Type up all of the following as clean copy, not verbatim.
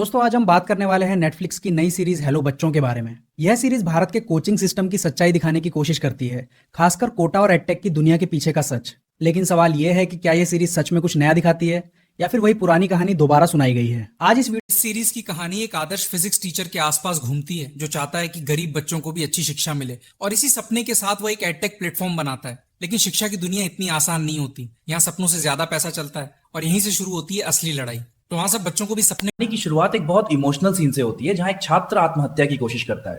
दोस्तों आज हम बात करने वाले हैं नेटफ्लिक्स की नई सीरीज हेलो बच्चों के बारे में। यह सीरीज भारत के कोचिंग सिस्टम की सच्चाई दिखाने की कोशिश करती है, खासकर कोटा और एडटेक की दुनिया के पीछे का सच। लेकिन सवाल यह है कि क्या यह सीरीज सच में कुछ नया दिखाती है या फिर वही पुरानी कहानी दोबारा सुनाई गई है। आज इस सीरीज की कहानी एक आदर्श फिजिक्स टीचर के आसपास घूमती है जो चाहता है कि गरीब बच्चों को भी अच्छी शिक्षा मिले, और इसी सपने के साथ वो एक एडटेक प्लेटफॉर्म बनाता है। लेकिन शिक्षा की दुनिया इतनी आसान नहीं होती, यहाँ सपनों से ज्यादा पैसा चलता है और यहीं से शुरू होती है असली लड़ाई। तो वहां सब बच्चों को भी सपने की शुरुआत एक बहुत इमोशनल सीन से होती है जहां एक छात्र आत्महत्या की कोशिश करता है।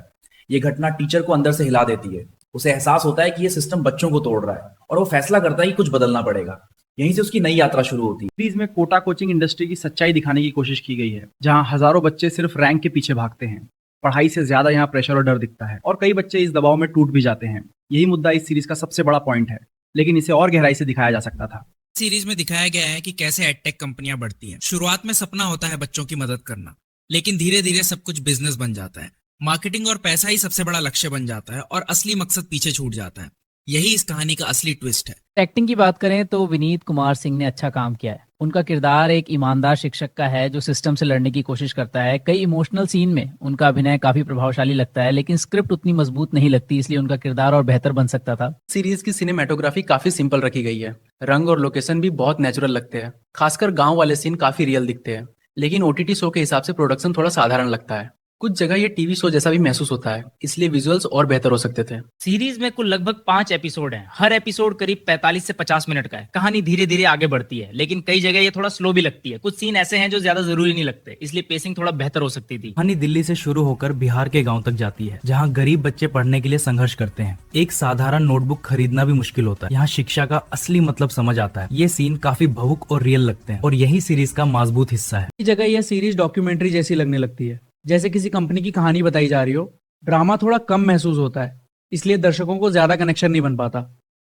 ये घटना टीचर को अंदर से हिला देती है। उसे एहसास होता है कि ये सिस्टम बच्चों को तोड़ रहा है और वो फैसला करता है कि कुछ बदलना पड़ेगा। यहीं से उसकी नई यात्रा शुरू होती है। सीरीज में कोटा कोचिंग इंडस्ट्री की सच्चाई दिखाने की कोशिश की गई है, जहां हजारों बच्चे सिर्फ रैंक के पीछे भागते हैं। पढ़ाई से ज्यादा यहाँ प्रेशर और डर दिखता है और कई बच्चे इस दबाव में टूट भी जाते हैं। यही मुद्दा इस सीरीज का सबसे बड़ा पॉइंट है, लेकिन इसे और गहराई से दिखाया जा सकता था। सीरीज में दिखाया गया है कि कैसे एडटेक कंपनियां बढ़ती हैं। शुरुआत में सपना होता है बच्चों की मदद करना, लेकिन धीरे धीरे सब कुछ बिजनेस बन जाता है। मार्केटिंग और पैसा ही सबसे बड़ा लक्ष्य बन जाता है और असली मकसद पीछे छूट जाता है। यही इस कहानी का असली ट्विस्ट है। एक्टिंग की बात करें तो विनीत कुमार सिंह ने अच्छा काम किया है। उनका किरदार एक ईमानदार शिक्षक का है जो सिस्टम से लड़ने की कोशिश करता है। कई इमोशनल सीन में उनका अभिनय काफी प्रभावशाली लगता है, लेकिन स्क्रिप्ट उतनी मजबूत नहीं लगती, इसलिए उनका किरदार और बेहतर बन सकता था। सीरीज की सिनेमेटोग्राफी काफी सिंपल रखी गई है। रंग और लोकेशन भी बहुत नेचुरल लगते हैं, खासकर गांव वाले सीन काफी रियल दिखते हैं। लेकिन ओटीटी शो के हिसाब से प्रोडक्शन थोड़ा साधारण लगता है। कुछ जगह ये टीवी शो जैसा भी महसूस होता है, इसलिए विजुअल्स और बेहतर हो सकते थे। सीरीज में कुल लगभग 5 एपिसोड हैं। हर एपिसोड करीब 45 से 50 मिनट का है। कहानी धीरे धीरे आगे बढ़ती है, लेकिन कई जगह ये थोड़ा स्लो भी लगती है। कुछ सीन ऐसे हैं जो ज्यादा जरूरी नहीं लगते, इसलिए पेसिंग थोड़ा बेहतर हो सकती थी। कहानी दिल्ली से शुरू होकर बिहार के गांव तक जाती है, जहां गरीब बच्चे पढ़ने के लिए संघर्ष करते हैं। एक साधारण नोटबुक खरीदना भी मुश्किल होता है। यहाँ शिक्षा का असली मतलब समझ आता है। ये सीन काफी भावुक और रियल लगते हैं और यही सीरीज का मजबूत हिस्सा है। इस जगह यह सीरीज डॉक्यूमेंट्री जैसी लगने लगती है, जैसे किसी कंपनी की कहानी बताई जा रही हो। ड्रामा थोड़ा कम महसूस होता है, इसलिए दर्शकों को ज्यादा कनेक्शन नहीं बन पाता।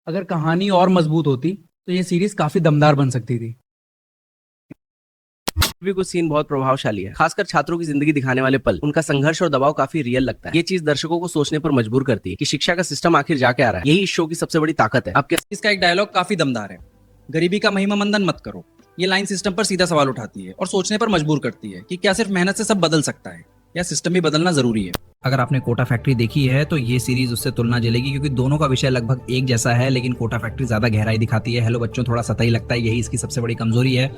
अगर कहानी और मजबूत होती तो ये सीरीज काफी दमदार बन सकती थी। भी कुछ सीन बहुत प्रभावशाली है, खासकर छात्रों की जिंदगी दिखाने वाले पल। उनका संघर्ष और दबाव काफी रियल लगता है। ये चीज दर्शकों को सोचने पर मजबूर करती है कि शिक्षा का सिस्टम आखिर जा क्या रहा है। यही इस शो की सबसे बड़ी ताकत है। इसका एक डायलॉग काफी दमदार है, गरीबी का महिमा मंदन मत करो। ये लाइन सिस्टम पर सीधा सवाल उठाती है और सोचने पर मजबूर करती है कि क्या सिर्फ मेहनत से सब बदल सकता है या सिस्टम भी बदलना जरूरी है। अगर आपने कोटा फैक्ट्री देखी है तो ये सीरीज उससे तुलना जलेगी, क्योंकि दोनों का विषय लगभग एक जैसा है, लेकिन कोटा फैक्ट्री ज्यादा गहराई दिखाती है। हेलो बच्चों थोड़ा सतही लगता है, यही इसकी सबसे बड़ी कमजोरी है।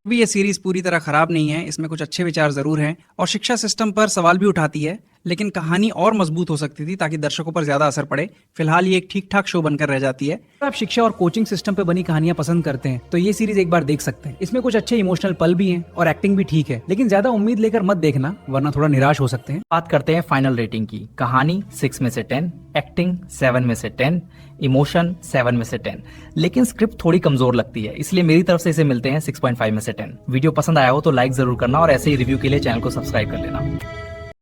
भी ये सीरीज पूरी तरह खराब नहीं है, इसमें कुछ अच्छे विचार जरूर हैं और शिक्षा सिस्टम पर सवाल भी उठाती है, लेकिन कहानी और मजबूत हो सकती थी ताकि दर्शकों पर ज्यादा असर पड़े। फिलहाल ये एक ठीक ठाक शो बनकर रह जाती है। अगर आप शिक्षा और कोचिंग सिस्टम पे बनी कहानियां पसंद करते हैं तो ये सीरीज एक बार देख सकते हैं। इसमें कुछ अच्छे इमोशनल पल भी हैं और एक्टिंग भी ठीक है, लेकिन ज्यादा उम्मीद लेकर मत देखना, वरना थोड़ा निराश हो सकते हैं। बात करते हैं फाइनल रेटिंग की। कहानी 6 में से 10, एक्टिंग 7 में से 10, इमोशन 7 में से 10, लेकिन स्क्रिप्ट थोड़ी कमजोर लगती है, इसलिए मेरी तरफ से इसे मिलते हैं 6.5 में से 10। वीडियो पसंद आया हो तो लाइक जरूर करना और ऐसे ही रिव्यू के लिए चैनल को सब्सक्राइब कर लेना।